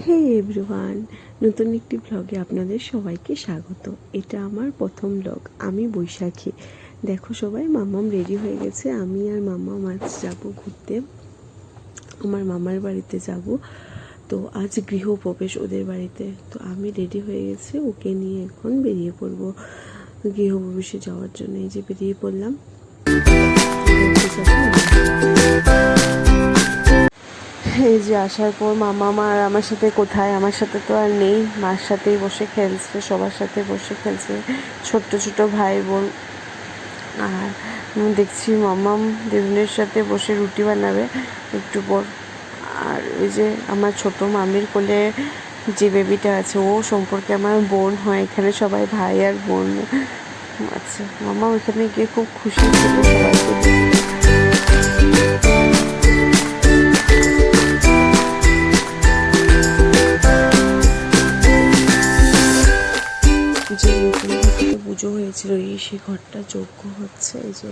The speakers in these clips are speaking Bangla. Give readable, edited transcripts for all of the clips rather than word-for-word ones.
হে এভরিওয়ান, নতুন একটি ব্লগে আপনাদের সবাইকে স্বাগত। এটা আমার প্রথম ব্লগ। আমি বৈশাখী। দেখো সবাই, মাম্মাম রেডি হয়ে গেছে। আমি আর মাম্মাম আজ যাব ঘুরতে, আমার মামার বাড়িতে যাব। তো আজ গৃহপ্রবেশ ওদের বাড়িতে। তো আমি রেডি হয়ে গেছি, ওকে নিয়ে এখন বেরিয়ে পড়বো গৃহপ্রবেশে যাওয়ার জন্য। এই যে বেরিয়ে পড়লাম। এই যে আসার পর মামা আর আমার সাথে কোথায়, আমার সাথে তো আর নেই, মার সাথেই বসে খেলছে, সবার সাথে বসে খেলছে, ছোট্ট ছোট ভাই বোন। আর দেখছি মামাম দিদুনের সাথে বসে রুটি বানাবে একটু পর। আর ওই যে আমার ছোট মামির কোলে যে বেবিটা আছে, ও সম্পর্কে আমার বোন হয়। এখানে সবাই ভাই আর বোন আছে। মামা ওইখানে গিয়ে খুব খুশি ছিল সবাইকে। যে নতুন ঘরটাতে পুজো হয়েছিল, সেই ঘরটা যজ্ঞ হচ্ছে। এই যে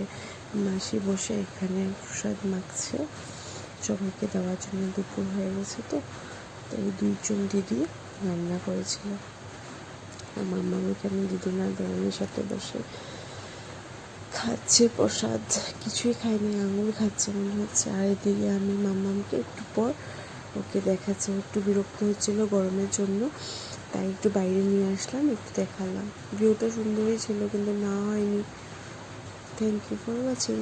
মাসি বসে এখানে প্রসাদ মাখছে সবাইকে দেওয়ার জন্য। দুপুর হয়ে গেছে তো, তাই দুইজন দিদি রান্না করেছিল। আমার মামা এখানে দিদুনার দেওয়ানের সাথে বসে খাচ্ছে প্রসাদ, কিছুই খায়নি, আঙুল খাচ্ছে মনে হচ্ছে। আর এদিকে আমি মামামকে একটু পর ওকে দেখাচ্ছে, একটু বিরক্ত হচ্ছিল গরমের জন্য, তাই একটু বাইরে নিয়ে আসলাম, একটু দেখালাম। ভিউটা সুন্দরই ছিল কিন্তু না হয়নি। Thank you for watching.